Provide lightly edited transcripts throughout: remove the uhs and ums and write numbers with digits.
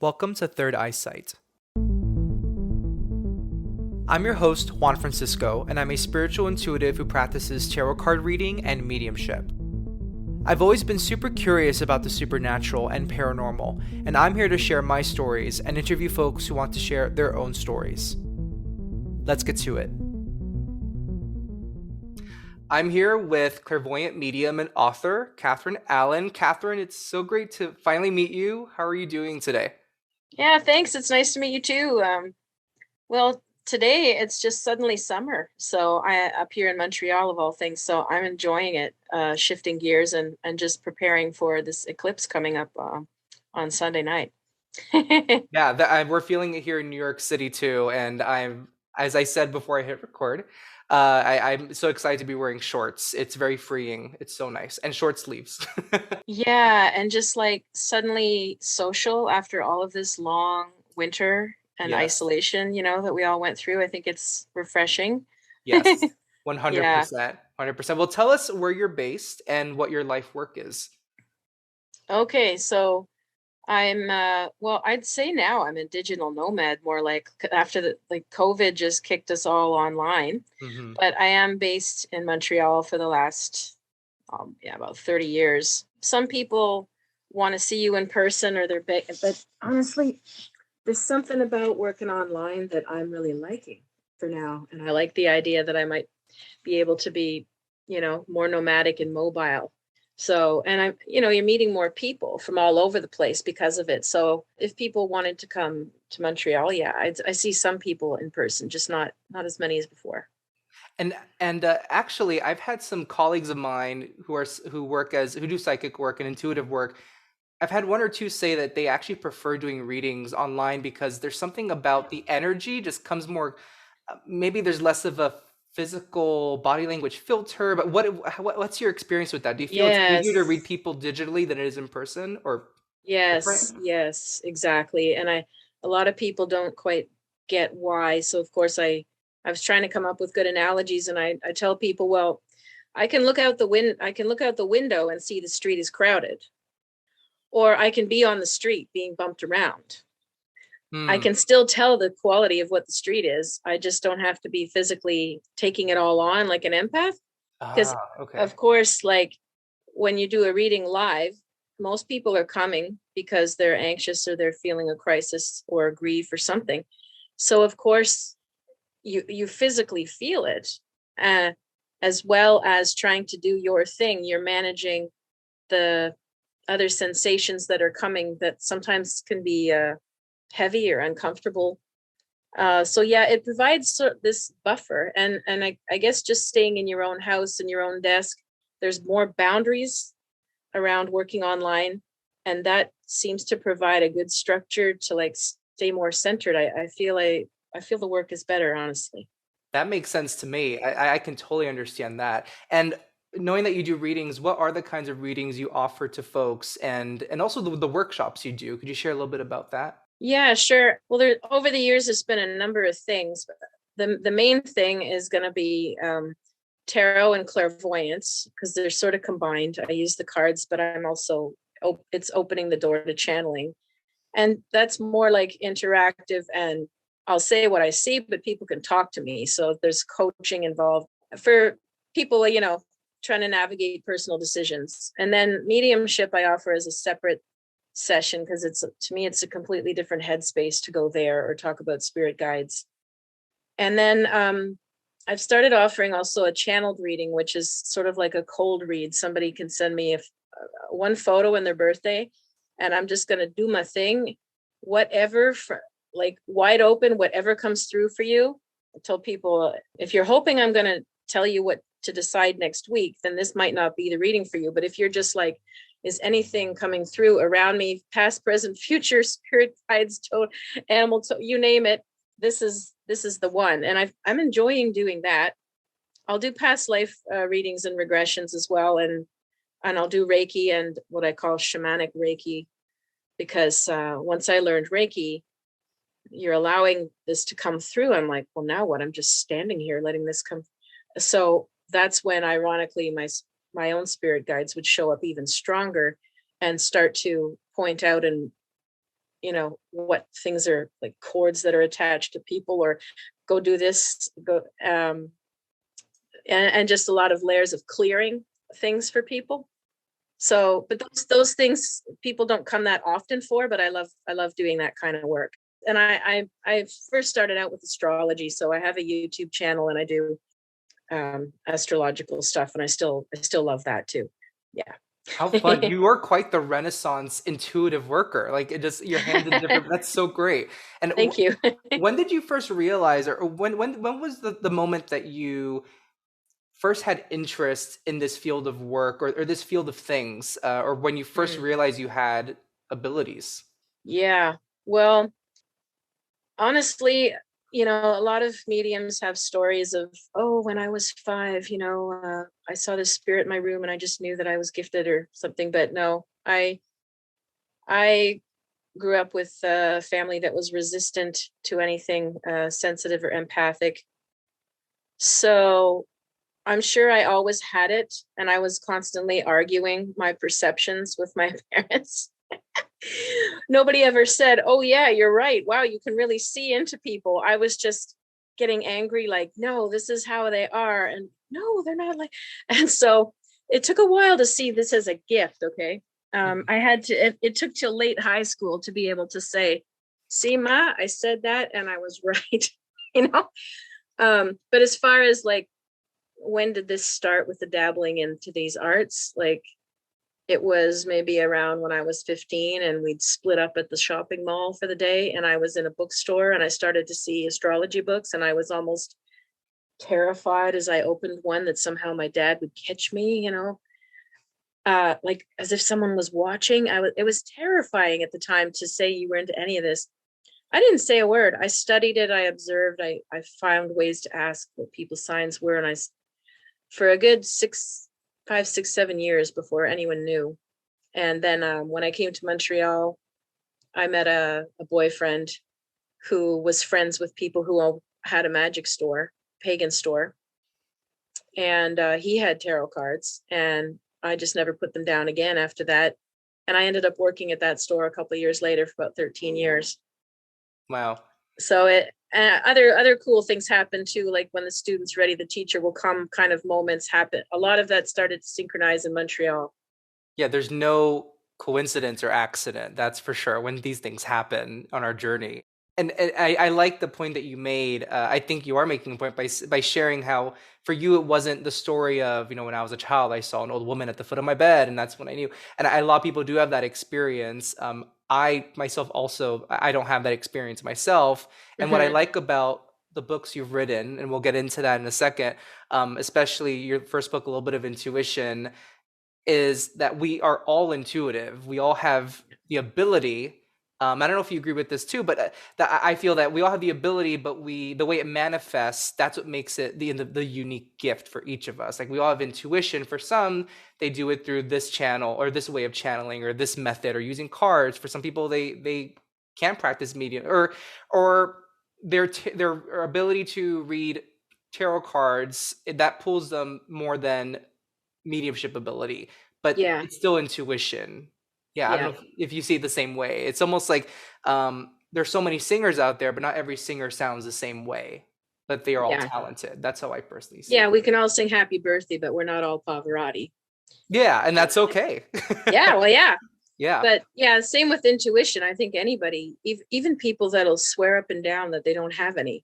Welcome to Third Eyesight. I'm your host, Juan Francisco, and I'm a spiritual intuitive who practices tarot card reading and mediumship. I've always been super curious about the supernatural and paranormal, and I'm here to share my stories and interview folks who want to share their own stories. Let's get to it. I'm here with clairvoyant medium and author, Catharine Allan. Catharine, it's so great to finally meet you. How are you doing today? Yeah, thanks. It's nice to meet you too. Well, today it's just suddenly summer, so I up here in Montreal of all things. So I'm enjoying it, shifting gears and just preparing for this eclipse coming up on Sunday night. Yeah, we're feeling it here in New York City too, and as I said before I hit record, I'm so excited to be wearing shorts. It's very freeing. It's so nice, and short sleeves. Yeah, and just like suddenly social after all of this long winter and Yes, isolation, that we all went through. I think it's refreshing. yes, Yeah. 100%, 100%. Well, tell us where you're based and what your life work is. Okay, so I'm well, I'd say now I'm a digital nomad, more like after the like COVID just kicked us all online. Hmm. But I am based in Montreal for the last about 30 years. Some people want to see you in person or but honestly, there's something about working online that I'm really liking for now. And I like the idea that I might be able to be, more nomadic and mobile. So, and you're meeting more people from all over the place because of it. So, if people wanted to come to Montreal, yeah, I see some people in person, just not as many as before. And actually, I've had some colleagues of mine who do psychic work and intuitive work. I've had one or two say that they actually prefer doing readings online because there's something about the energy just comes more. Maybe there's less of a physical body language filter. But what's your experience with that? Do you feel it's easier to read Yes. people digitally than it is in person, or different? Yes, exactly. And a lot of people don't quite get why. So of course I was trying to come up with good analogies and I tell people, well, I can look out the window and see the street is crowded. Or I can be on the street being bumped around. I Hmm. can still tell the quality of what the street is. I just don't have to be physically taking it all on like an empath. Because Okay. of course, like when you do a reading live, most people are coming because they're anxious or they're feeling a crisis or grief or something. So of course you physically feel it, uh, as well as trying to do your thing. You're managing the other sensations that are coming that sometimes can be heavy or uncomfortable. So yeah, it provides this buffer, and I guess just staying in your own house and your own desk, there's more boundaries around working online, and that seems to provide a good structure to like stay more centered. I feel the work is better, honestly. That makes sense to me. I can totally understand that. And knowing that you do readings, what are the kinds of readings you offer to folks, and also the workshops you do? Could you share a little bit about that? Yeah, sure. Well, there over the years, there's been a number of things. The main thing is going to be tarot and clairvoyance because they're sort of combined. I use the cards, but I'm also it's opening the door to channeling, and that's more like interactive. And I'll say what I see, but people can talk to me. So there's coaching involved for people, trying to navigate personal decisions. And then mediumship I offer as a separate session because it's to me it's a completely different headspace to go there or talk about spirit guides. And then I've started offering also a channeled reading, which is sort of like a cold read. Somebody can send me if one photo and their birthday, and I'm just going to do my thing, whatever, like wide open, whatever comes through for you. I tell people, if you're hoping I'm going to tell you what to decide next week, then this might not be the reading for you. But if you're just like, is anything coming through around me, past, present, future, spirit guides, you name it, this is the one. And I'm enjoying doing that. I'll do past life readings and regressions as well, and I'll do Reiki and what I call shamanic Reiki, because once I learned Reiki, you're allowing this to come through. I'm like, well, now what? I'm just standing here letting this come. So that's when, ironically, my own spirit guides would show up even stronger and start to point out and what things are like cords that are attached to people, or go do this, go, and just a lot of layers of clearing things for people. So, but those things people don't come that often for, but I love doing that kind of work. And I first started out with astrology, so I have a YouTube channel and I do astrological stuff, and I still love that too. Yeah. How fun. You are quite the Renaissance intuitive worker. Like it just your hands in different that's so great. And Thank you. when did you first realize, or when was the moment that you first had interest in this field of work, or this field of things, or when you first Hmm. realized you had abilities? Yeah. Well, honestly, a lot of mediums have stories of, oh, when I was 5, I saw this spirit in my room and I just knew that I was gifted or something. But no, I grew up with a family that was resistant to anything sensitive or empathic. So I'm sure I always had it, and I was constantly arguing my perceptions with my parents. Nobody ever said, "Oh yeah, you're right. Wow, you can really see into people." I was just getting angry, like, "No, this is how they are," and no, they're not like. And so it took a while to see this as a gift. Okay, Mhm. I had to. It took till late high school to be able to say, "See, Ma, I said that, and I was right." you know. But as far as like, when did this start with the dabbling into these arts? Like, it was maybe around when I was 15 and we'd split up at the shopping mall for the day, and I was in a bookstore and I started to see astrology books, and I was almost terrified as I opened one that somehow my dad would catch me, like as if someone was watching. It was terrifying at the time to say you were into any of this. I didn't say a word. I studied it, I observed, I found ways to ask what people's signs were, and for a good 5, 6, 7 years before anyone knew. And then when I came to Montreal, I met a boyfriend who was friends with people who had a magic store, pagan store, and he had tarot cards, and I just never put them down again after that. And I ended up working at that store a couple of years later for about 13 years. Wow. So it other cool things happen too, like when the student's ready, the teacher will come kind of moments happen. A lot of that started to synchronize in Montreal. Yeah, there's no coincidence or accident, that's for sure, when these things happen on our journey. And I like the point that you made. I think you are making a point by sharing how for you it wasn't the story of, when I was a child, I saw an old woman at the foot of my bed, and that's when I knew. And a lot of people do have that experience. I myself also, I don't have that experience myself. And what I Hmm. like about the books you've written, and we'll get into that in a second, especially your first book, A Little Bit of Intuition, is that we are all intuitive. We all have the ability. I don't know if you agree with this too, but that I feel that we all have the ability, but the way it manifests, that's what makes it the unique gift for each of us. Like we all have intuition. For some, they do it through this channel or this way of channeling or this method or using cards. For some people, they can't practice medium or their ability to read tarot cards that pulls them more than mediumship ability, but Yeah, it's still intuition. Yeah, I don't yeah, know if you see it the same way. It's almost like there's so many singers out there, but not every singer sounds the same way. But they are all yeah, talented. That's how I personally see yeah. it. We can all sing Happy Birthday, but we're not all Pavarotti. Yeah, and that's okay. Yeah, well, yeah. Yeah. But yeah, same with intuition. I think anybody, even people that'll swear up and down that they don't have any,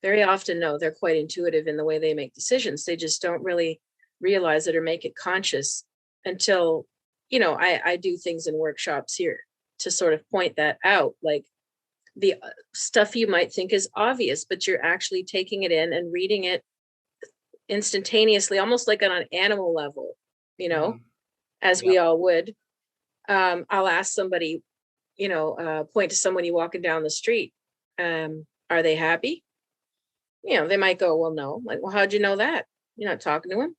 very often know they're quite intuitive in the way they make decisions. They just don't really realize it or make it conscious until, I do things in workshops here to sort of point that out. Like the stuff you might think is obvious, but you're actually taking it in and reading it instantaneously, almost like on an animal level, Mhm. as Yeah. we all would. I'll ask somebody, point to someone you walking down the street. Are they happy? They might go, well, no. Like, well, how'd you know that? You're not talking to him.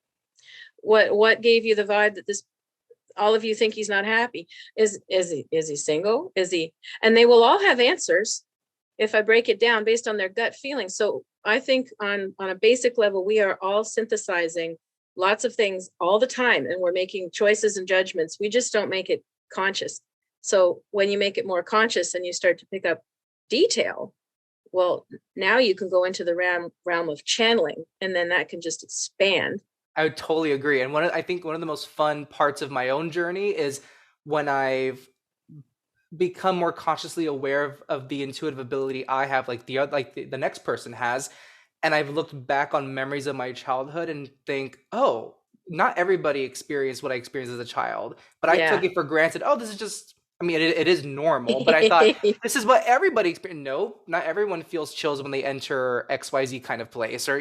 What gave you the vibe that this all of you think he's not happy? Is he single? Is he? And they will all have answers if I break it down based on their gut feeling. So I think on a basic level, we are all synthesizing lots of things all the time, and we're making choices and judgments. We just don't make it conscious. So when you make it more conscious and you start to pick up detail, well, now you can go into the realm of channeling, and then that can just expand. I would totally agree. And I think one of the most fun parts of my own journey is when I've become more consciously aware of the intuitive ability I have, like the next person has, and I've looked back on memories of my childhood and think, oh, not everybody experienced what I experienced as a child, but I took Yeah. it for granted. Oh, this is just, I mean, it is normal, but I thought this is what everybody experienced. No, not everyone feels chills when they enter XYZ kind of place, or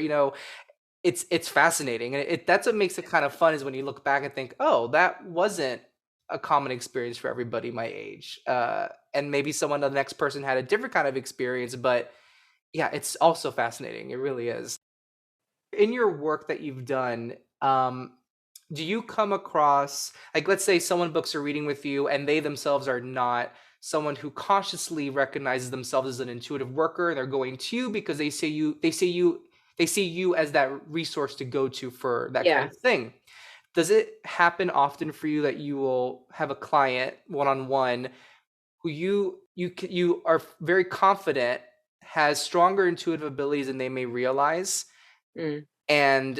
it's fascinating, and that's what makes it kind of fun, is when you look back and think, oh, that wasn't a common experience for everybody my age, and maybe the next person had a different kind of experience, but yeah, it's also fascinating. It really is. In your work that you've done, do you come across, like, let's say someone books a reading with you and they themselves are not someone who consciously recognizes themselves as an intuitive worker, and they're going to you because they see you as that resource to go to for that kind Yeah. of thing. Does it happen often for you that you will have a client one-on-one who you are very confident has stronger intuitive abilities than they may realize, Mm. and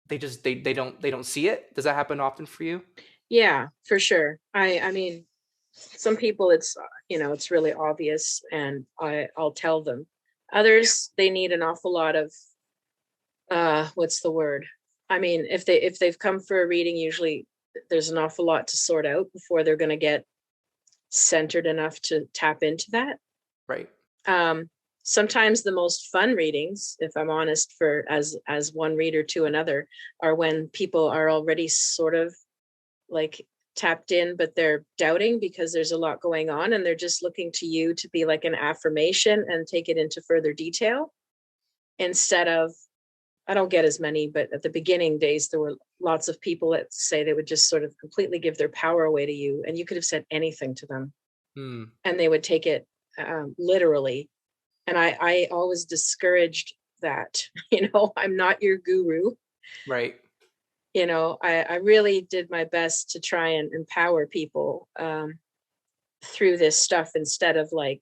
they don't see it? Does that happen often for you? Yeah, for sure. I mean, some people it's it's really obvious, and I'll tell them. Others, they need an awful lot of what's the word? I mean, if they've come for a reading, usually there's an awful lot to sort out before they're going to get centered enough to tap into that. Right. Um, Sometimes the most fun readings, if I'm honest, for as one reader to another, are when people are already sort of like tapped in, but they're doubting because there's a lot going on, and they're just looking to you to be like an affirmation and take it into further detail, instead of, I don't get as many, but at the beginning days, there were lots of people that say they would just sort of completely give their power away to you, and you could have said anything to them, Hmm. and they would take it literally. And I always discouraged that. I'm not your guru. Right. I really did my best to try and empower people through this stuff, instead of like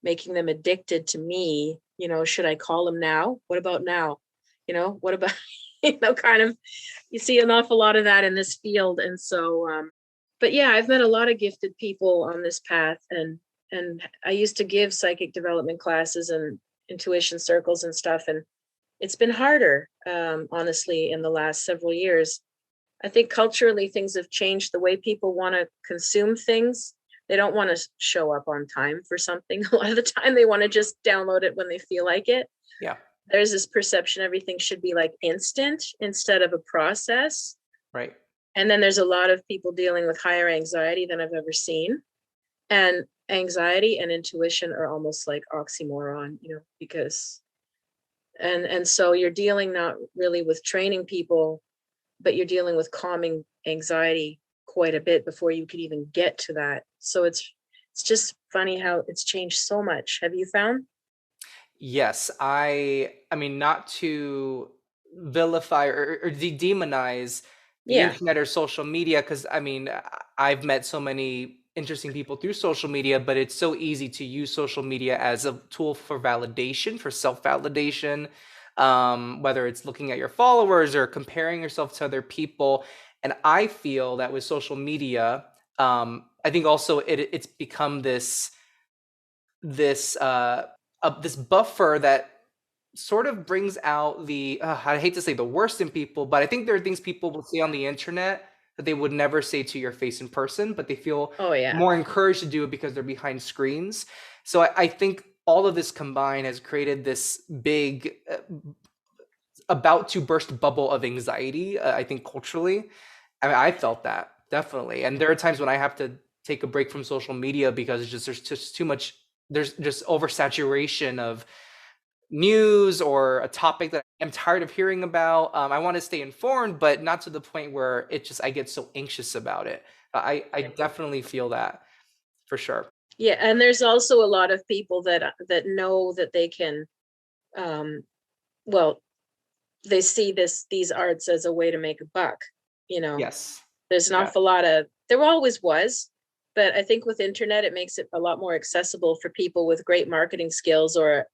making them addicted to me. Should I call them now? What about now? What about, kind of, you see an awful lot of that in this field. And so, but yeah, I've met a lot of gifted people on this path, and I used to give psychic development classes and intuition circles and stuff. And it's been harder, honestly, in the last several years. I think culturally things have changed the way people want to consume things. They don't want to show up on time for something. A lot of the time they want to just download it when they feel like it. Yeah. There's this perception everything should be like instant instead of a process. Right. And then there's a lot of people dealing with higher anxiety than I've ever seen. And anxiety and intuition are almost like oxymoron, because and so you're dealing not really with training people, but you're dealing with calming anxiety quite a bit before you could even get to that. So it's just funny how it's changed so much. Have you found? Yes, I mean, not to vilify or demonize the Yeah. internet or social media, because I mean, I've met so many interesting people through social media, but it's so easy to use social media as a tool for validation, for self-validation, whether it's looking at your followers or comparing yourself to other people. And I feel that with social media, I think also it's become this this buffer that sort of brings out the I hate to say the worst in people, but I think there are things people will say on the internet that they would never say to your face in person, but they feel Oh yeah. more encouraged to do it because they're behind screens. So I think all of this combined has created this big about to burst bubble of anxiety, I think culturally. I mean, I felt that definitely, and there are times when I have to take a break from social media because there's just too much. There's just oversaturation of news or a topic that I'm tired of hearing about. I want to stay informed, but not to the point where I get so anxious about it. I definitely feel that for sure. Yeah, and there's also a lot of people that know that they can, um well, they see these arts as a way to make a buck. you know Yes. there's an Yeah. awful lot of, there always was, but I think with internet, it makes it a lot more accessible for people with great marketing skills, or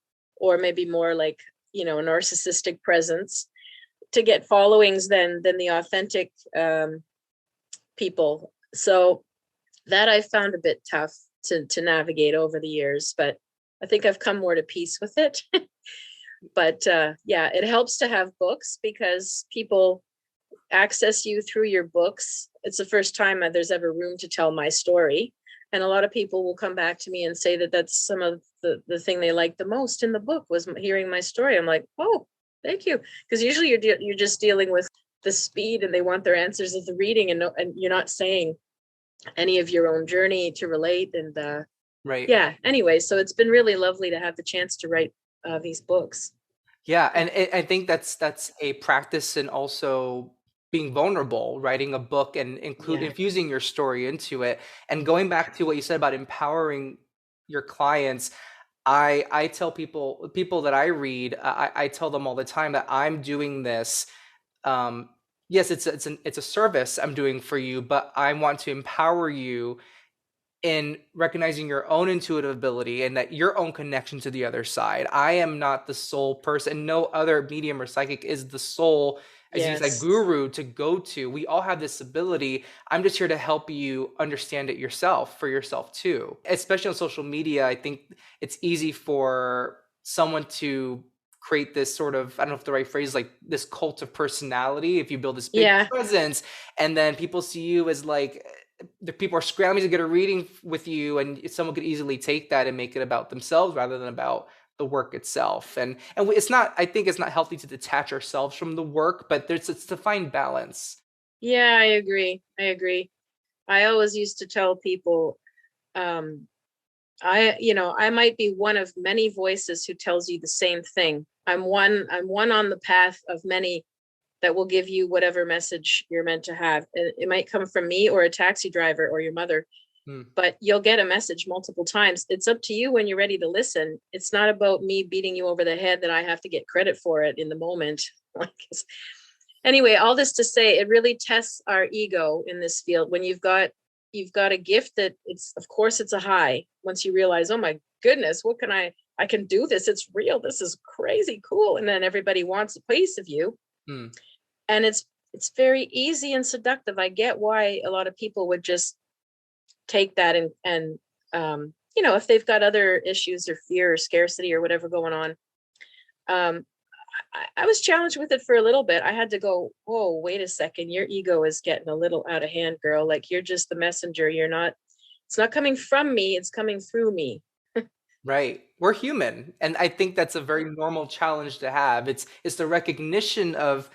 maybe more like, a narcissistic presence, to get followings than the authentic people. So that I found a bit tough to navigate over the years, but I think I've come more to peace with it. But yeah, it helps to have books because people access you through your books. It's the first time there's ever room to tell my story. And a lot of people will come back to me and say that that's some of the thing they liked the most in the book was hearing my story. I'm like, oh, thank you. Because usually you're just dealing with the speed and they want their answers of the reading, and you're not saying any of your own journey to relate. And Right. yeah, anyway, so it's been really lovely to have the chance to write these books. Yeah, and I think that's a practice in also being vulnerable, writing a book and Yeah. infusing your story into it. And going back to what you said about empowering your clients, I tell people that I read, I tell them all the time that I'm doing this. Um, yes, it's a service I'm doing for you, but I want to empower you in recognizing your own intuitive ability and that your own connection to the other side. I am not the sole person. No other medium or psychic is the sole, as you said, Yes. guru to go to. We all have this ability. I'm just here to help you understand it yourself, for yourself too. Especially on social media, I think it's easy for someone to create this sort of, I don't know if the right phrase, like this cult of personality. If you build this big Yeah. presence and then people see you as like, the people are scrambling to get a reading with you, and someone could easily take that and make it about themselves rather than about the work itself. And it's not, I think it's not healthy to detach ourselves from the work, but it's to find balance. Yeah, I agree. I agree. I always used to tell people, um, I might be one of many voices who tells you the same thing. I'm one on the path of many that will give you whatever message you're meant to have. It might come from me or a taxi driver or your mother, Hmm. but you'll get a message multiple times. It's up to you when you're ready to listen. It's not about me beating you over the head that I have to get credit for it in the moment. Anyway, all this to say, it really tests our ego in this field. When you've got a gift that it's, of course it's a high once you realize, oh my goodness, what can I can do this. It's real. This is crazy cool. And then everybody wants a piece of you. Hmm. And it's very easy and seductive. I get why a lot of people would just take that and if they've got other issues or fear or scarcity or whatever going on. um I was challenged with it for a little bit. I had to go, whoa, wait a second, your ego is getting a little out of hand, girl. Like, you're just the messenger. You're not, it's not coming from me, it's coming through me. Right. We're human. And I think that's a very normal challenge to have. It's the recognition of,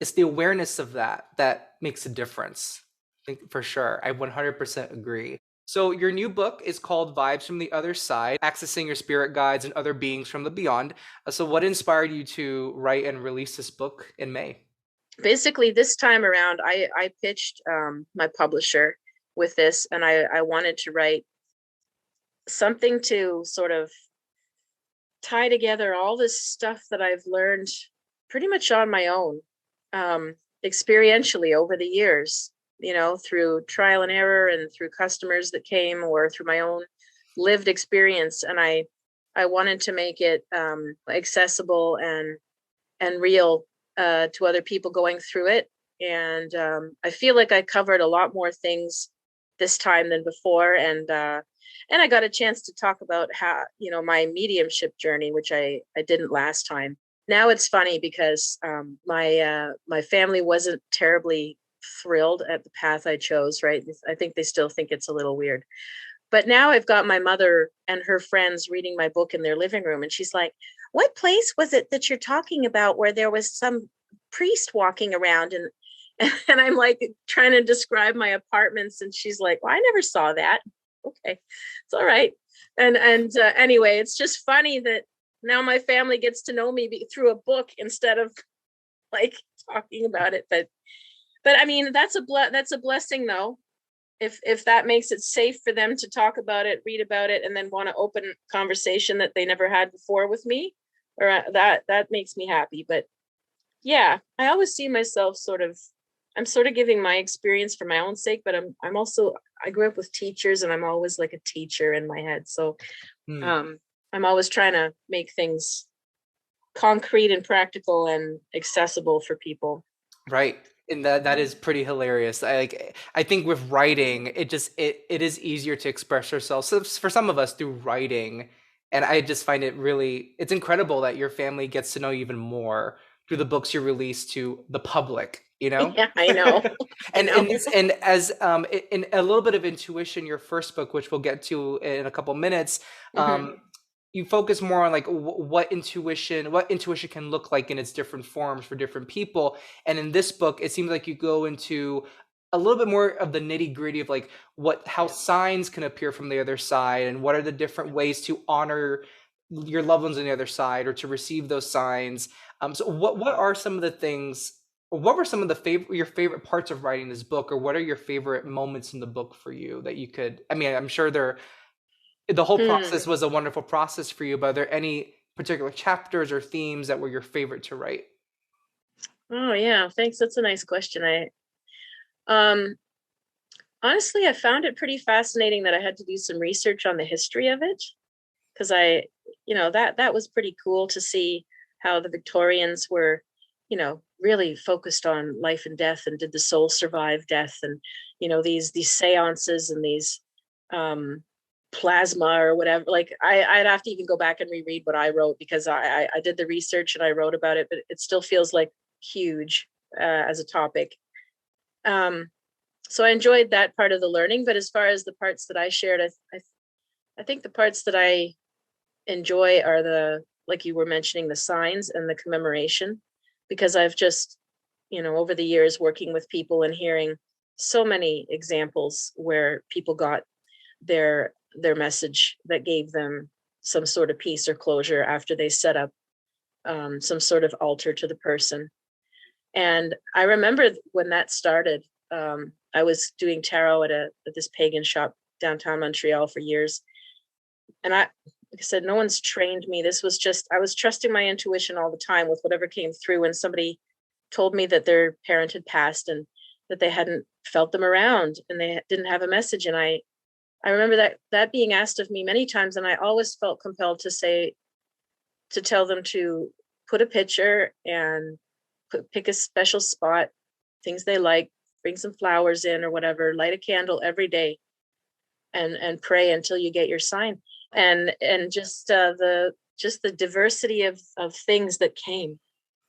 it's the awareness of that makes a difference. I think for sure. I 100% agree. So your new book is called Vibes from the Other Side, Accessing Your Spirit Guides and Other Beings from the Beyond. So what inspired you to write and release this book in May? Basically, this time around, I pitched my publisher with this, and I wanted to write something to sort of tie together all this stuff that I've learned pretty much on my own, experientially over the years, through trial and error and through customers that came or through my own lived experience. And I wanted to make it accessible and real to other people going through it. And I feel like I covered a lot more things this time than before. And I got a chance to talk about how, my mediumship journey, which I didn't last time. Now it's funny because my family wasn't terribly thrilled at the path I chose, right? I think they still think it's a little weird. But now I've got my mother and her friends reading my book in their living room. And she's like, what place was it that you're talking about where there was some priest walking around? And I'm like trying to describe my apartments. And she's like, well, I never saw that. Okay, it's all right. And anyway, it's just funny that now my family gets to know me through a book instead of like talking about it. But I mean, that's a blessing though. If that makes it safe for them to talk about it, read about it, and then want to open conversation that they never had before with me, or that makes me happy. But yeah, I always see myself I'm sort of giving my experience for my own sake, but I'm also I grew up with teachers, and I'm always like a teacher in my head. So Hmm. I'm always trying to make things concrete and practical and accessible for people. Right. And that is pretty hilarious. I think with writing, it is easier to express yourself. So for some of us through writing, and I just find it's incredible that your family gets to know you even more through the books you release to the public, you know? Yeah, I know. I And know. and as in a little bit of intuition, your first book, which we'll get to in a couple minutes, Hmm. you focus more on like what intuition can look like in its different forms for different people. And in this book, it seems like you go into a little bit more of the nitty gritty of like how signs can appear from the other side, and what are the different ways to honor your loved ones on the other side or to receive those signs. So what are some of the things? What were some of your favorite parts of writing this book, or what are your favorite moments in the book for you that you could? I mean, I'm sure the whole Hmm. process was a wonderful process for you, but are there any particular chapters or themes that were your favorite to write? Oh yeah, thanks. That's a nice question. I um honestly, I found it pretty fascinating that I had to do some research on the history of it, because that was pretty cool to see how the Victorians were, really focused on life and death, and did the soul survive death, and these seances and these um plasma or whatever. Like I'd have to even go back and reread what I wrote, because I did the research and I wrote about it, but it still feels like huge as a topic. Um, so I enjoyed that part of the learning. But as far as the parts that I shared, I think the parts that I enjoy are the, like you were mentioning, the signs and the commemoration, because I've just, over the years working with people and hearing so many examples where people got their message that gave them some sort of peace or closure after they set up some sort of altar to the person. And I remember when that started. I was doing tarot at this pagan shop downtown Montreal for years, and like I said, no one's trained me. This was just, I was trusting my intuition all the time with whatever came through. When somebody told me that their parent had passed and that they hadn't felt them around and they didn't have a message, and I remember that being asked of me many times, and I always felt compelled to tell them to put a picture and pick a special spot, things they like, bring some flowers in or whatever, light a candle every day, and pray until you get your sign. And just the diversity of things that came,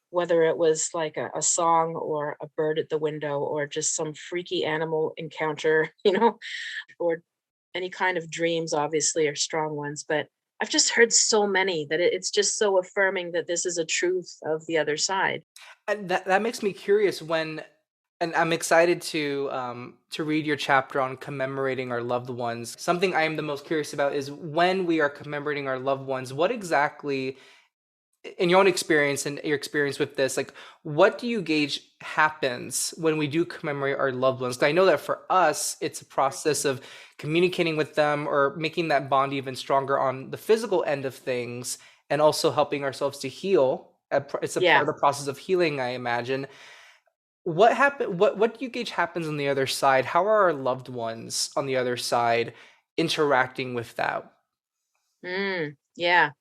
whether it was like a song or a bird at the window or just some freaky animal encounter, or any kind of dreams, obviously, are strong ones. But I've just heard so many that it's just so affirming that this is a truth of the other side. And that makes me curious and I'm excited to read your chapter on commemorating our loved ones. Something I am the most curious about is when we are commemorating our loved ones, what exactly, in your own experience and your experience with this, like what do you gauge happens when we do commemorate our loved ones? 'Cause I know that for us, it's a process of communicating with them or making that bond even stronger on the physical end of things, and also helping ourselves to heal. It's a part Yeah. of the process of healing, I imagine. What do you gauge happens on the other side? How are our loved ones on the other side interacting with that? Yeah.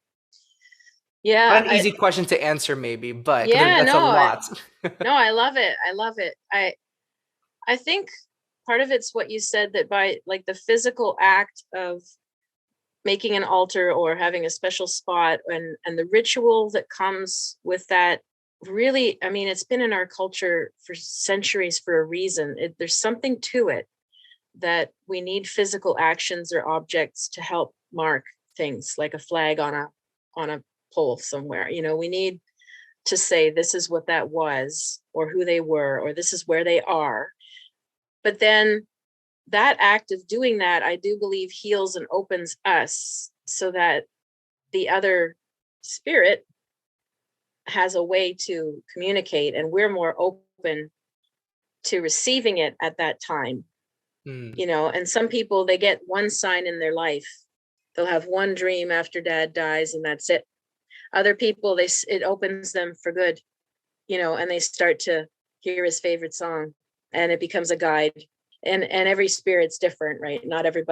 Yeah. Not an easy question to answer, maybe, but because Yeah, that's a no, lot. no, I love it. I love it. I think part of it's what you said, that by like the physical act of making an altar or having a special spot, and the ritual that comes with that, really, I mean, it's been in our culture for centuries for a reason. There's something to it, that we need physical actions or objects to help mark things, like a flag on a pole somewhere. We need to say this is what that was, or who they were, or this is where they are. But then that act of doing that, I do believe, heals and opens us so that the other spirit has a way to communicate, and we're more open to receiving it at that time. Hmm. And some people, they get one sign in their life. They'll have one dream after dad dies, and that's it. Other people, it opens them for good, and they start to hear his favorite song, and it becomes a guide. and every spirit's different, right? Not every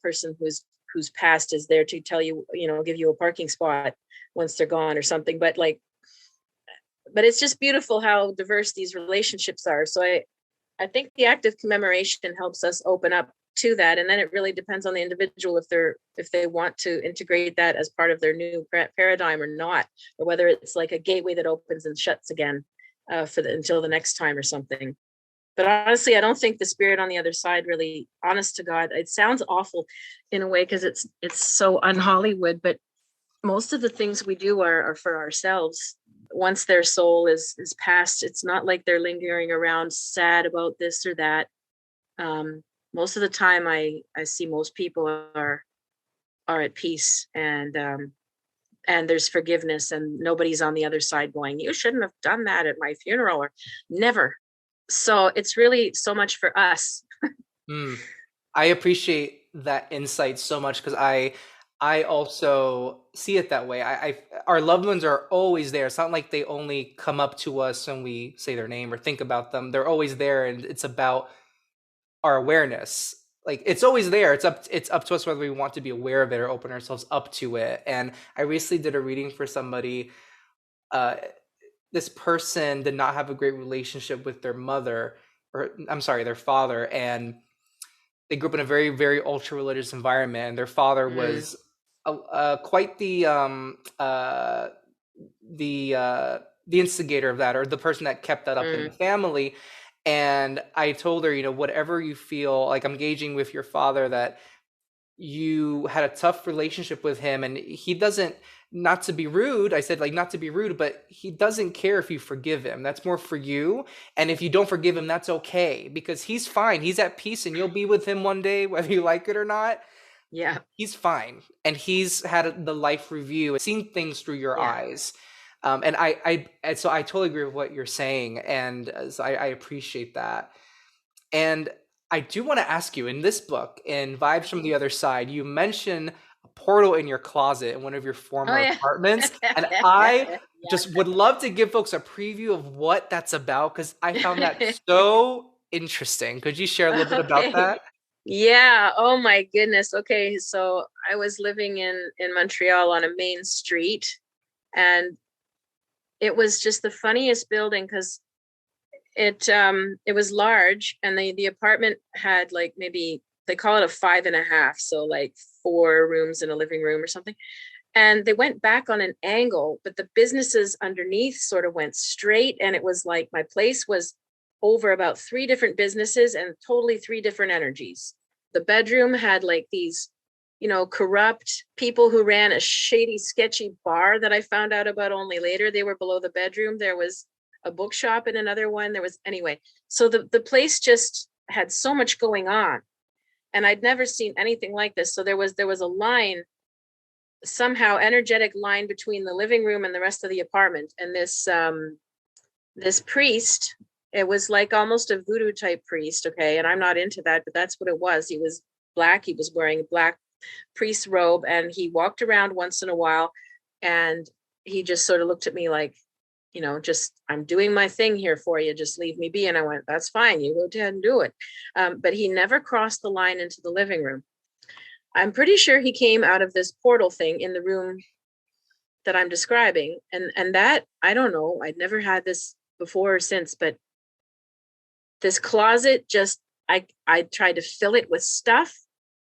person who's passed is there to tell you, give you a parking spot once they're gone or something. But it's just beautiful how diverse these relationships are. So I think the act of commemoration helps us open up to that, and then it really depends on the individual if they want to integrate that as part of their new paradigm or not, or whether it's like a gateway that opens and shuts again until the next time or something. But honestly, I don't think the spirit on the other side really, honest to God, it sounds awful in a way because it's so un-Hollywood, but most of the things we do are for ourselves. Once their soul is passed, it's not like they're lingering around sad about this or that. Most of the time I see most people are at peace, and there's forgiveness, and nobody's on the other side going, you shouldn't have done that at my funeral, or never. So it's really so much for us. I appreciate that insight so much because I also see it that way. Our loved ones are always there. It's not like they only come up to us when we say their name or think about them. They're always there, and it's about our awareness. Like, it's always there. It's up to us whether we want to be aware of it or open ourselves up to it. And I recently did a reading for somebody. This person did not have a great relationship with their mother, or I'm sorry, their father, and they grew up in a very, very ultra religious environment. And their father was quite the instigator of that, or the person that kept that up in the family. And I told her, whatever you feel like, I'm gauging with your father that you had a tough relationship with him, and he doesn't, not to be rude, I said, like, not to be rude, but he doesn't care if you forgive him. That's more for you. And if you don't forgive him, that's okay, because he's fine. He's at peace, and you'll be with him one day, whether you like it or not. Yeah. He's fine. And he's had the life review, seen things through your eyes. And so I totally agree with what you're saying. And so I appreciate that. And I do want to ask you, in this book, in Vibes from the Other Side, you mention a portal in your closet in one of your former apartments. And I just would love to give folks a preview of what that's about, because I found that so interesting. Could you share a little bit about that? Yeah. Oh my goodness. Okay. So I was living in Montreal on a main street, and it was just the funniest building because it was large, and the apartment had like, maybe they call it a 5.5, so like 4 rooms and a living room or something. And they went back on an angle, but the businesses underneath sort of went straight. And it was like my place was over about 3 different businesses and totally 3 different energies. The bedroom had like these, corrupt people who ran a shady, sketchy bar that I found out about only later. They were below the bedroom. There was a bookshop in another one. Anyway, so the place just had so much going on, and I'd never seen anything like this. So there was a line, somehow energetic line, between the living room and the rest of the apartment. And this priest, it was like almost a voodoo type priest. Okay. And I'm not into that, but that's what it was. He was black. He was wearing a black priest robe, and he walked around once in a while, and he just sort of looked at me like, just, I'm doing my thing here for you. Just leave me be. And I went, that's fine. You go ahead and do it. But he never crossed the line into the living room. I'm pretty sure he came out of this portal thing in the room that I'm describing. And that, I don't know, I'd never had this before or since, but this closet just, I tried to fill it with stuff,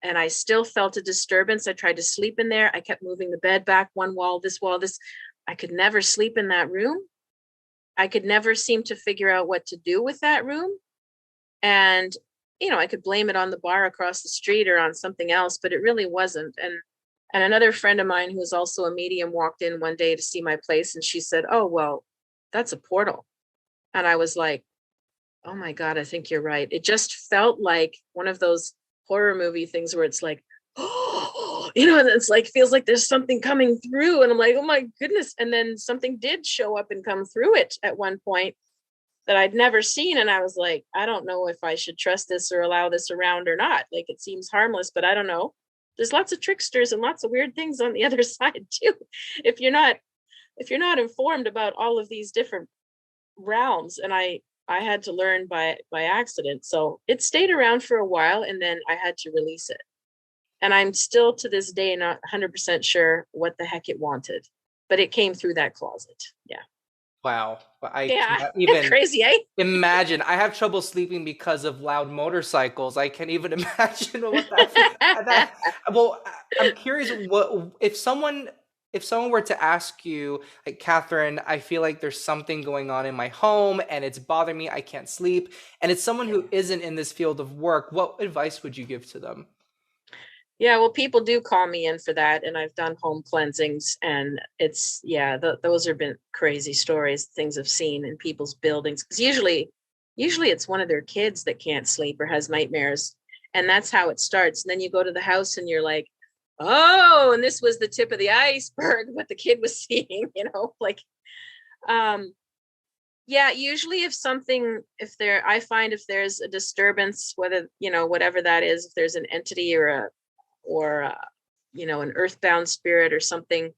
and I still felt a disturbance. I tried to sleep in there. I kept moving the bed back, one wall, this wall, this. I could never sleep in that room. I could never seem to figure out what to do with that room. And, I could blame it on the bar across the street or on something else, but it really wasn't. And another friend of mine, who was also a medium, walked in one day to see my place, and she said, oh, well, that's a portal. And I was like, oh my God, I think you're right. It just felt like one of those horror movie things where it's like, and it's like, feels like there's something coming through. And I'm like, oh my goodness. And then something did show up and come through it at one point that I'd never seen. And I was like, I don't know if I should trust this or allow this around or not. Like, it seems harmless, but I don't know. There's lots of tricksters and lots of weird things on the other side too. If you're not informed about all of these different realms. And I I had to learn by accident. So it stayed around for a while, and then I had to release it. And I'm still to this day not 100% sure what the heck it wanted, but it came through that closet. Yeah. Wow. I Yeah. cannot even Crazy, eh? imagine. I have trouble sleeping because of loud motorcycles. I can't even imagine what that's that. Well, I'm curious. What if someone were to ask you, like, Catherine, I feel like there's something going on in my home and it's bothering me. I can't sleep, and it's someone who isn't in this field of work. What advice would you give to them? Yeah, well, people do call me in for that, and I've done home cleansings, and it's those have been crazy stories, things I've seen in people's buildings. Because usually it's one of their kids that can't sleep or has nightmares, and that's how it starts. And then you go to the house, and you're like, oh, and this was the tip of the iceberg, what the kid was seeing, like, yeah. Usually, I find if there's a disturbance, whether whatever that is, if there's an entity or an earthbound spirit or something,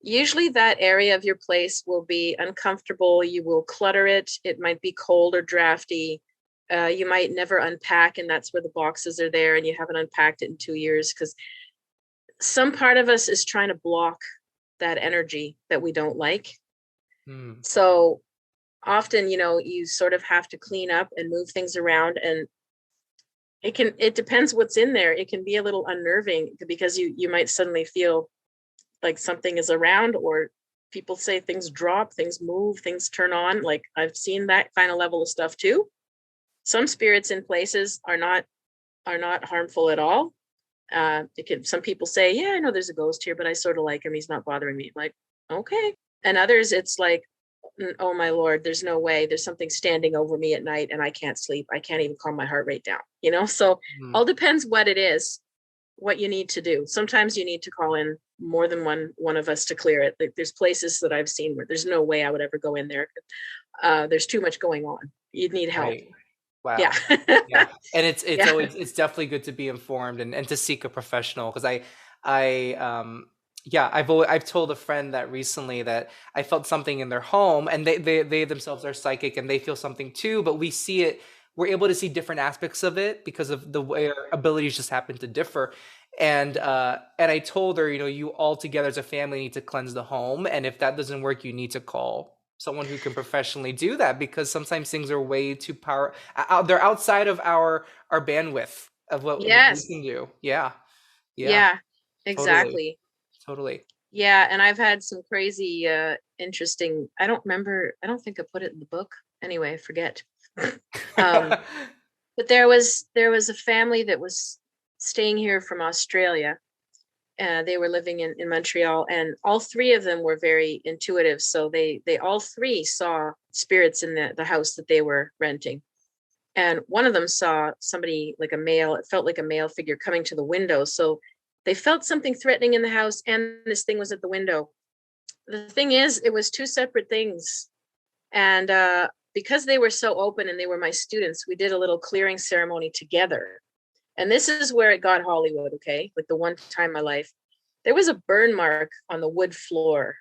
usually that area of your place will be uncomfortable. You will clutter it. It might be cold or drafty. You might never unpack, and that's where the boxes are there, and you haven't unpacked it in 2 years because some part of us is trying to block that energy that we don't like. Hmm. So often, you sort of have to clean up and move things around, and it depends what's in there. It can be a little unnerving because you might suddenly feel like something is around, or people say things drop, things move, things turn on. Like, I've seen that kind of level of stuff too. Some spirits in places are not harmful at all. Some people say, yeah, I know there's a ghost here, but I sort of like him. He's not bothering me. I'm like, okay. And others, it's like, oh my Lord, there's no way. There's something standing over me at night and I can't sleep. I can't even calm my heart rate down, So Hmm. all depends what it is, what you need to do. Sometimes you need to call in more than one of us to clear it. Like, there's places that I've seen where there's no way I would ever go in there. There's too much going on. You'd need help. Right. Wow. Yeah. Yeah. And it's Yeah. always, it's definitely good to be informed and to seek a professional, because I yeah, I've told a friend that recently that I felt something in their home, and they themselves are psychic and they feel something too, but we're able to see different aspects of it because of the way our abilities just happen to differ. And I told her, you all together as a family need to cleanse the home, and if that doesn't work, you need to call someone who can professionally do that, because sometimes things are way too they're outside of our bandwidth of what we Yes. can do. Yeah. Yeah. Yeah, Totally. exactly. Totally. Yeah, and I've had some crazy interesting, I don't remember, I don't think I put it in the book. Anyway, I forget. um but there was a family that was staying here from Australia. They were living in Montreal, and all three of them were very intuitive. So they all three saw spirits in the house that they were renting. And one of them saw somebody, like a male, it felt like a male figure coming to the window. So they felt something threatening in the house, and this thing was at the window. The thing is, it was two separate things. And because they were so open and they were my students, we did a little clearing ceremony together. And this is where it got Hollywood, okay? Like, the one time in my life, there was a burn mark on the wood floor.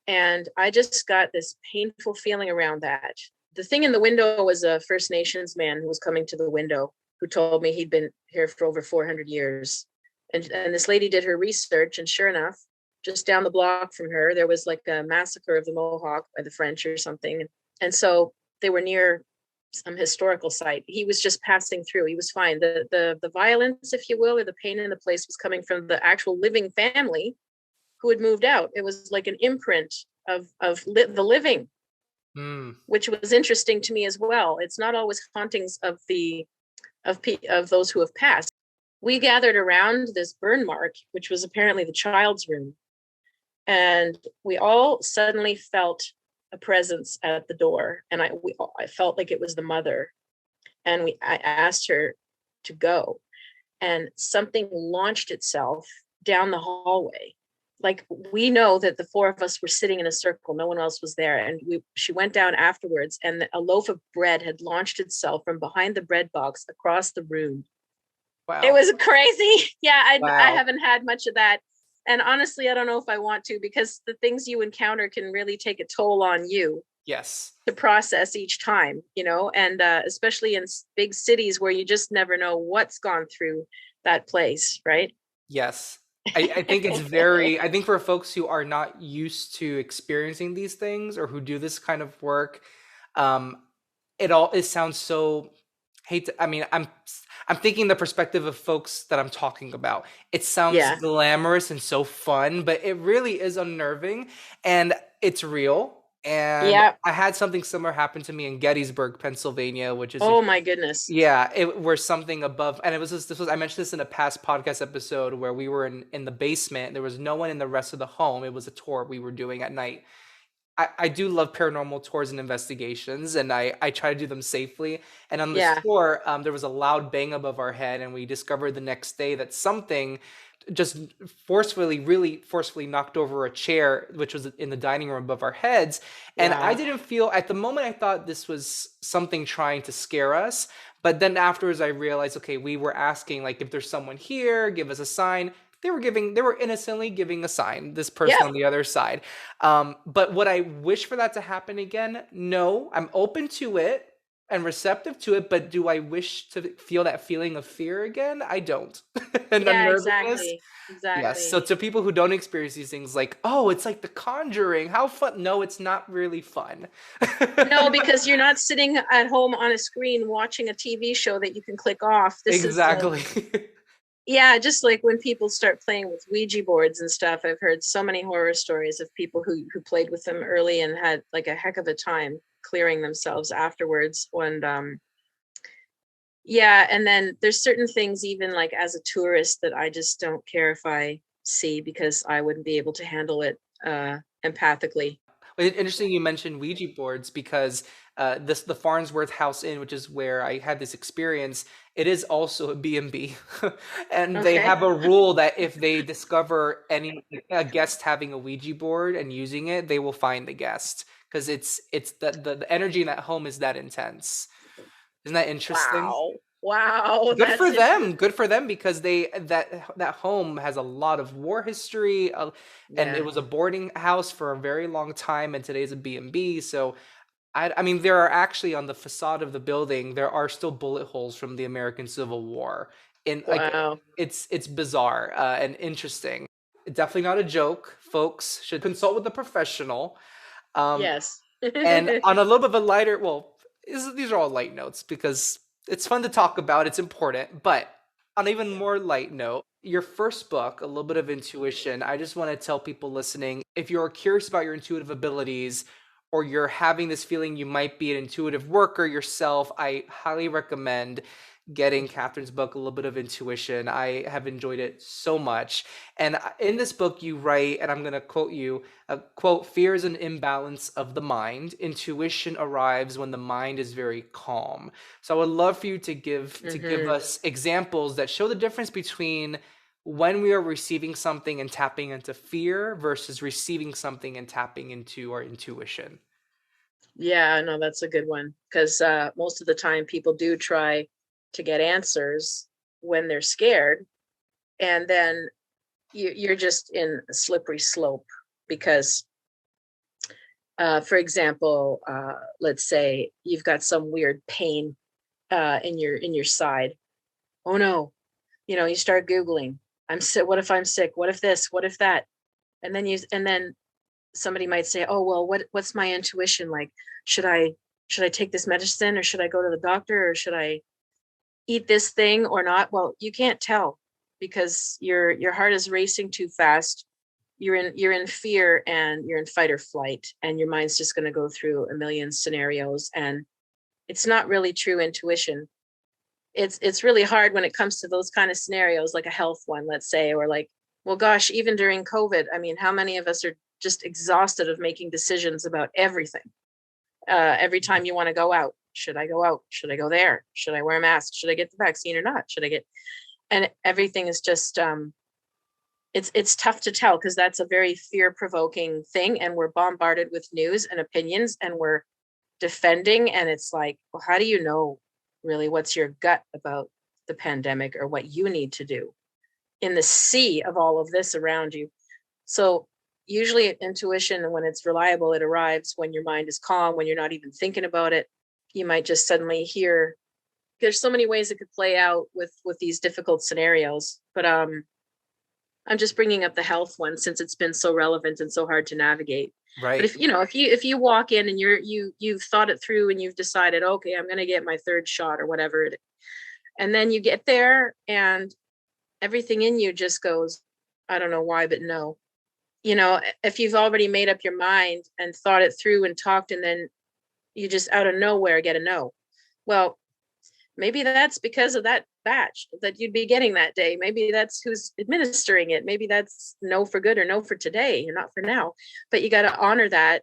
And I just got this painful feeling around that. The thing in the window was a First Nations man who was coming to the window, who told me he'd been here for over 400 years. And this lady did her research, and sure enough, just down the block from her, there was like a massacre of the Mohawk by the French or something. And so they were near some historical site. He was just passing through. He was fine. The violence, if you will, or the pain in the place was coming from the actual living family who had moved out. It was like an imprint of the living, Mm. which was interesting to me as well. It's not always hauntings of those who have passed. We gathered around this burn mark, which was apparently the child's room, and we all suddenly felt a presence at the door, and I felt like it was the mother, and I asked her to go, and something launched itself down the hallway. Like, we know that the four of us were sitting in a circle, no one else was there, and she went down afterwards, and a loaf of bread had launched itself from behind the bread box across the room. It Wow. was crazy. Yeah, I Wow. haven't had much of that. And honestly, I don't know if I want to, because the things you encounter can really take a toll on you. Yes. to process each time, and especially in big cities where you just never know what's gone through that place, right? Yes. I think it's very, I think for folks who are not used to experiencing these things or who do this kind of work, um, it sounds so I mean, I'm thinking the perspective of folks that I'm talking about. It sounds Yeah. glamorous and so fun, but it really is unnerving and it's real. And Yeah. I had something similar happen to me in Gettysburg, Pennsylvania, which is a Oh my goodness. yeah, it were something above, and it was this was I mentioned this in a past podcast episode where we were in the basement. There was no one in the rest of the home. It was a tour we were doing at night. I do love paranormal tours and investigations, and I try to do them safely. And on this Yeah. tour, there was a loud bang above our head, and we discovered the next day that something just really forcefully knocked over a chair, which was in the dining room above our heads. And I Wow. didn't feel, at the moment, I thought this was something trying to scare us. But then afterwards, I realized, okay, we were asking, like, if there's someone here, give us a sign. They were innocently giving a sign, this person Yep. on the other side. But would I wish for that to happen again? No, I'm open to it and receptive to it, but do I wish to feel that feeling of fear again? I don't. And the Yeah, nervousness? exactly. Yes. Exactly. So to people who don't experience these things, like, oh, it's like The Conjuring. How fun. No, it's not really fun. No, because you're not sitting at home on a screen watching a TV show that you can click off. This is like, Exactly. yeah, just like when people start playing with Ouija boards and stuff. I've heard so many horror stories of people who played with them early and had like a heck of a time clearing themselves afterwards. And yeah, and then there's certain things, even like as a tourist, that I just don't care if I see, because I wouldn't be able to handle it empathically. Well, interesting you mentioned Ouija boards because the Farnsworth House Inn, which is where I had this experience, it is also a B&B. And they Okay. have a rule that if they discover any a guest having a Ouija board and using it, they will find the guest because it's the energy in that home is that intense. Isn't that interesting? Wow. Wow, Good for that's them. interesting. Good for them because that home has a lot of war history, and it Yeah. was a boarding house for a very long time, and today's a B&B. So I mean, there are actually on the facade of the building, there are still bullet holes from the American Civil War. In like, Wow. it's bizarre and interesting. Definitely not a joke. Folks should consult with a professional. Um, Yes. and on a little bit of a lighter, well, these are all light notes because it's fun to talk about. It's important. But on an even more light note, your first book, A Little Bit of Intuition, I just want to tell people listening, if you're curious about your intuitive abilities or you're having this feeling you might be an intuitive worker yourself, I highly recommend getting Catherine's book, A Little Bit of Intuition. I have enjoyed it so much. And in this book, you write, and I'm going to quote you, quote, fear is an imbalance of the mind. Intuition arrives when the mind is very calm. So I would love for you to give Hmm. us examples that show the difference between when we are receiving something and tapping into fear versus receiving something and tapping into our intuition. Yeah, no, that's a good one, because most of the time people do try to get answers when they're scared, and then you're just in a slippery slope because, for example, let's say you've got some weird pain in your side. Oh no, you start Googling. I'm sick. What if I'm sick? What if this? What if that? And then somebody might say, oh well, what's my intuition like? Should I take this medicine, or should I go to the doctor, or should I eat this thing or not? Well, you can't tell, because your heart is racing too fast. You're in fear, and you're in fight or flight, and your mind's just going to go through a million scenarios, and it's not really true intuition. It's really hard when it comes to those kind of scenarios, like a health one, let's say, or like, well gosh, even during COVID, I mean, how many of us are just exhausted of making decisions about everything? Every time you want to go out, should I go out, should I go there, should I wear a mask, should I get the vaccine or not, should I get, and everything is just it's tough to tell, because that's a very fear provoking thing, and we're bombarded with news and opinions, and we're defending, and it's like, well, how do you know really what's your gut about the pandemic, or what you need to do in the sea of all of this around you? So usually intuition, when it's reliable, it arrives when your mind is calm, when you're not even thinking about it. You might just suddenly hear. There's so many ways it could play out with these difficult scenarios, but I'm just bringing up the health one since it's been so relevant and so hard to navigate. But Right. if you know, if you walk in and you've thought it through and you've decided, okay, I'm going to get my third shot or whatever, and then you get there and everything in you just goes, I don't know why, but no. You know, if you've already made up your mind and thought it through and talked, and then you just out of nowhere get a no. Well, maybe that's because of that batch that you'd be getting that day. Maybe that's who's administering it. Maybe that's no for good or no for today and not for now. But you got to honor that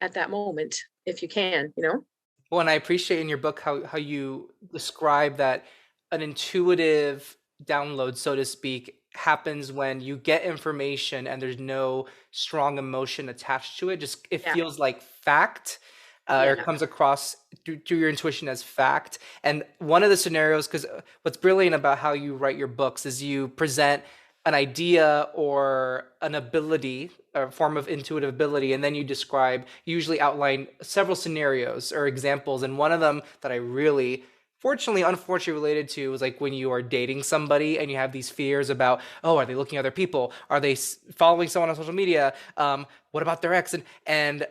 at that moment if you can, you know? Well, and I appreciate in your book how you describe that an intuitive download, so to speak, happens when you get information and there's no strong emotion attached to it. Just it Yeah. feels like fact, or Yeah. comes across through your intuition as fact. And one of the scenarios, because what's brilliant about how you write your books is you present an idea or an ability, a form of intuitive ability, and then you describe, you usually outline several scenarios or examples. And one of them that I really, fortunately, unfortunately related to was like when you are dating somebody and you have these fears about, oh, are they looking at other people? Are they following someone on social media? What about their ex? And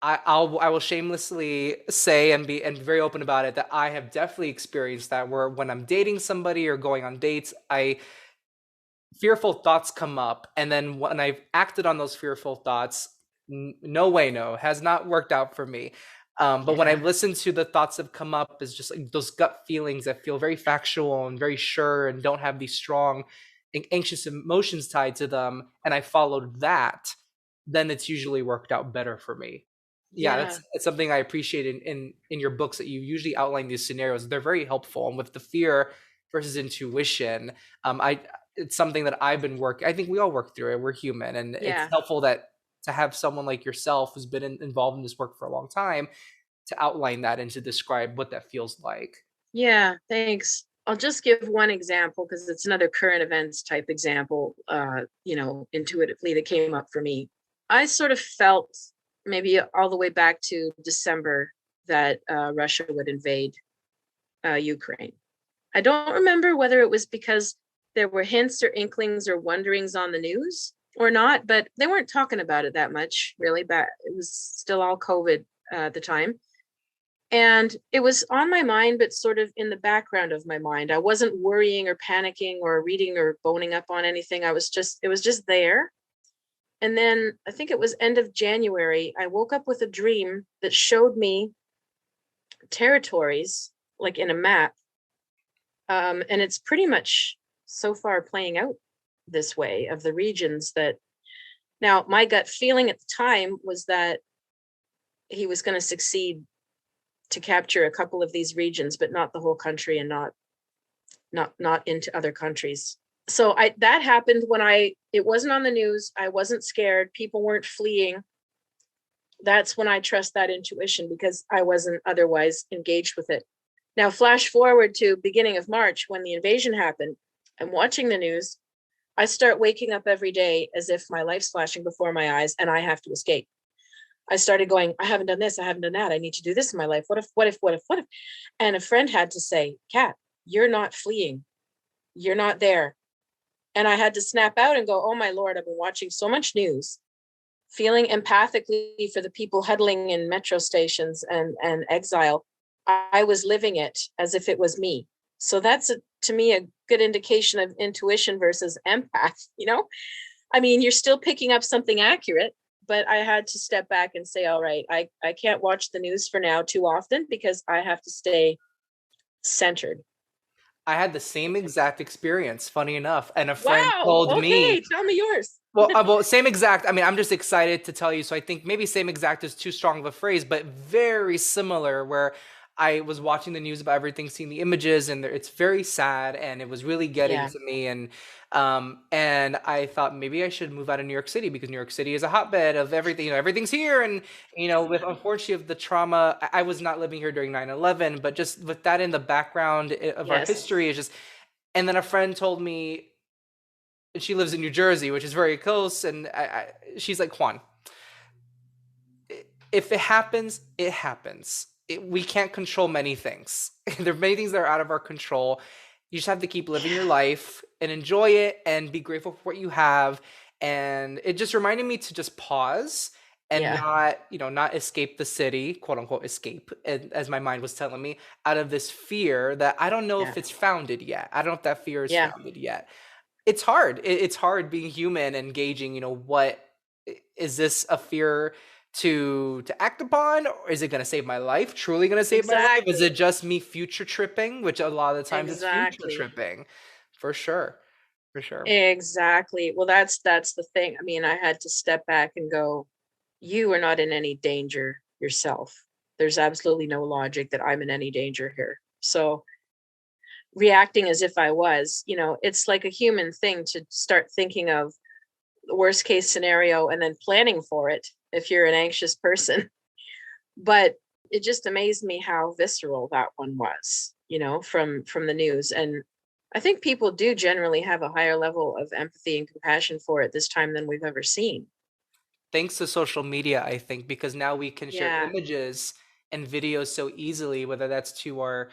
I will shamelessly say and be and very open about it that I have definitely experienced that where when I'm dating somebody or going on dates, I fearful thoughts come up, and then when I've acted on those fearful thoughts, no way, no, has not worked out for me. But when I've Yeah. listened to the thoughts that come up, is just like those gut feelings that feel very factual and very sure, and don't have these strong, anxious emotions tied to them, and I followed that, then it's usually worked out better for me. Yeah, Yeah. it's something I appreciate in your books that you usually outline these scenarios. They're very helpful, and with the fear versus intuition, I it's something that I've been working. I think we all work through it. We're human, and it's Yeah. helpful that to have someone like yourself who's been involved in this work for a long time to outline that and to describe what that feels like. Yeah. Thanks. I'll just give one example because it's another current events type example, intuitively that came up for me. I sort of felt maybe all the way back to December that Russia would invade Ukraine. I don't remember whether it was because there were hints or inklings or wonderings on the news or not, but they weren't talking about it that much, really. But it was still all COVID at the time. And it was on my mind, but sort of in the background of my mind. I wasn't worrying or panicking or reading or boning up on anything. It was just there. And then I think it was end of January, I woke up with a dream that showed me territories like in a map. And it's pretty much so far playing out this way of the regions that now my gut feeling at the time was that he was going to succeed to capture a couple of these regions, but not the whole country and not into other countries. So I that happened when it wasn't on the news. I wasn't scared. People weren't fleeing. That's when I trust that intuition because I wasn't otherwise engaged with it. Now, flash forward to beginning of March when the invasion happened. I'm watching the news. I start waking up every day as if my life's flashing before my eyes and I have to escape. I started going, I haven't done this, I haven't done that. I need to do this in my life. What if, what if, what if, what if? And a friend had to say, Kat, you're not fleeing. You're not there. And I had to snap out and go, oh my Lord, I've been watching so much news, feeling empathically for the people huddling in metro stations and exile. I was living it as if it was me. So that's to me a good indication of intuition versus empath, you know? I mean, you're still picking up something accurate, but I had to step back and say, all right, I can't watch the news for now too often because I have to stay centered. I had the same exact experience, funny enough, and a friend Wow. told me, Okay. Tell me yours. well, same exact. I mean, I'm just excited to tell you. So I think maybe same exact is too strong of a phrase, but very similar. Where I was watching the news about everything, seeing the images, and it's very sad, and it was really getting Yeah. to me. And I thought maybe I should move out of New York City because New York City is a hotbed of everything. You know, everything's here, and with unfortunately of the trauma, I was not living here during 9/11, but just with that in the background of our Yes. history is just. And then a friend told me and she lives in New Jersey, which is very close. And she's like, Juan, if it happens, it happens. We can't control many things. There are many things that are out of our control. You just have to keep living your life and enjoy it and be grateful for what you have. And it just reminded me to just pause and Yeah. not, not escape the city, quote unquote, escape, as my mind was telling me, out of this fear that I don't know Yeah. if it's founded yet. I don't know if that fear is Yeah. founded yet. It's hard. It's hard being human and gauging, what is this a fear to act upon, or is it going to save my life, truly going to save my life? Is it Exactly. just me future tripping, which a lot of the times it's future Exactly. tripping, for sure, for sure. Exactly. Well, that's the thing. I mean, I had to step back and go, you are not in any danger yourself. There's absolutely no logic that I'm in any danger here. So reacting as if I was, it's like a human thing to start thinking of the worst case scenario and then planning for it if you're an anxious person. But it just amazed me how visceral that one was, from the news. And I think people do generally have a higher level of empathy and compassion for it this time than we've ever seen. Thanks to social media, I think, because now we can share Yeah. images and videos so easily, whether that's to our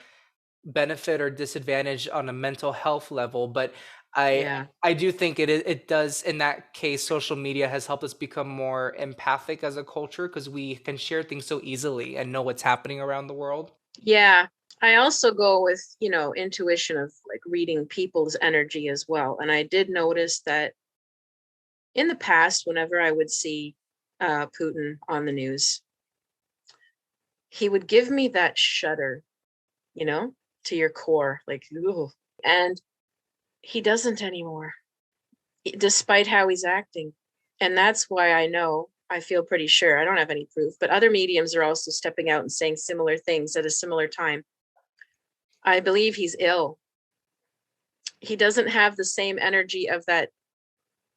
benefit or disadvantage on a mental health level. But i Yeah. I do think it does, in that case, social media has helped us become more empathic as a culture, because we can share things so easily and know what's happening around the world. Yeah. I also go with, intuition of like reading people's energy as well. And I did notice that in the past, whenever I would see Putin on the news, he would give me that shudder, you know, to your core, like, ooh. And he doesn't anymore, despite how he's acting. And that's why I feel pretty sure, I don't have any proof, but other mediums are also stepping out and saying similar things at a similar time. I believe he's ill. He doesn't have the same energy of that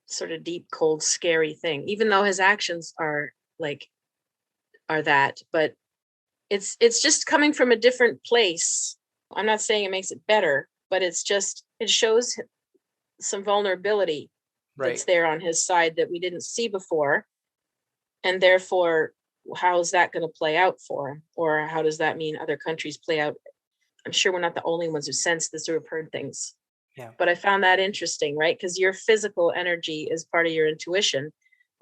sort of deep, cold, scary thing, even though his actions like, are that, but it's just coming from a different place. I'm not saying it makes it better, but it shows some vulnerability that's Right. there on his side that we didn't see before. And therefore, how is that going to play out for him? Or how does that mean other countries play out? I'm sure we're not the only ones who sense this or have heard things. Yeah. But I found that interesting, right? Because your physical energy is part of your intuition.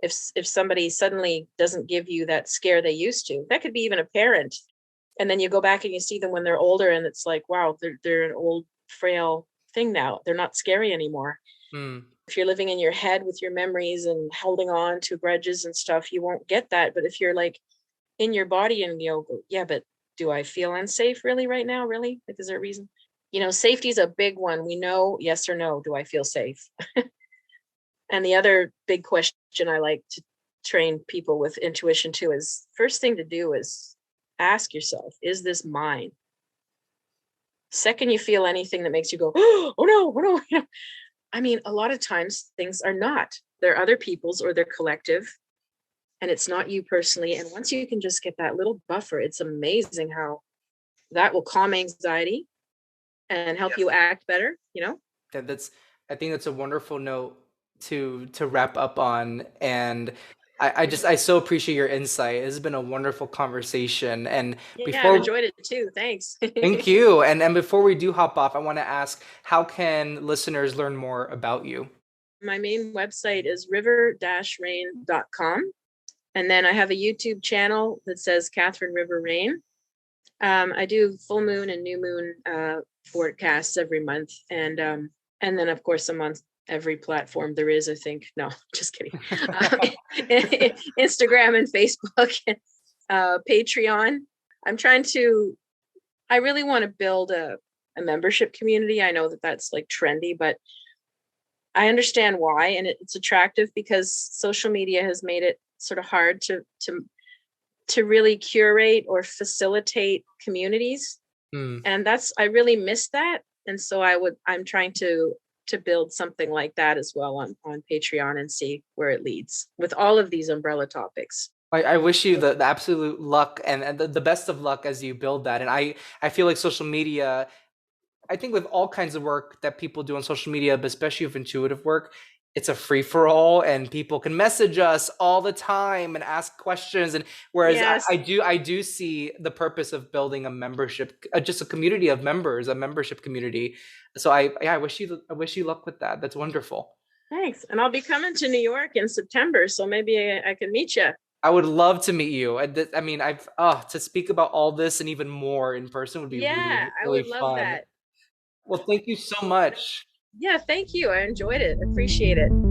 If somebody suddenly doesn't give you that scare they used to, that could be even a parent. And then you go back and you see them when they're older, and it's like, wow, they're an old, frail thing now. They're not scary anymore. Mm. If you're living in your head with your memories and holding on to grudges and stuff, you won't get that. But if you're like in your body and yeah, but do I feel unsafe really right now? Really? Like, is there a reason? Safety is a big one. We know, yes or no, do I feel safe? And the other big question I like to train people with intuition too is, first thing to do is ask yourself, is this mine? Second, you feel anything that makes you go, oh no, oh no. I mean, a lot of times things are not. They're other people's or they're collective, and it's not you personally. And once you can just get that little buffer, it's amazing how that will calm anxiety and help you act better. That's I think that's a wonderful note to wrap up on. And I so appreciate your insight. This has been a wonderful conversation. And Yeah, I've before enjoyed it too. Thanks. thank you. And before we do hop off, I want to ask, how can listeners learn more about you? My main website is river-rain.com. And then I have a YouTube channel that says Catherine River Rain. I do full moon and new moon forecasts every month. And then of course I'm on every platform there is, I think. No, just kidding. Instagram and Facebook and Patreon. I really want to build a membership community. I know that that's like trendy, but I understand why, and it's attractive because social media has made it sort of hard to really curate or facilitate communities. Hmm. And I really miss that. And so I'm trying to build something like that as well on Patreon and see where it leads with all of these umbrella topics. I wish you the absolute luck and the best of luck as you build that. And I feel like social media, I think with all kinds of work that people do on social media, but especially with intuitive work, it's a free for all, and people can message us all the time and ask questions. And whereas Yes. I do see the purpose of building a membership, just a community of members, a membership community. So I wish you luck with that. That's wonderful. Thanks. And I'll be coming to New York in September, so maybe I can meet you. I would love to meet you. I mean, I've to speak about all this and even more in person would be Yeah, really I really would love fun. that. Well, thank you so much. Yeah, thank you. I enjoyed it. Appreciate it.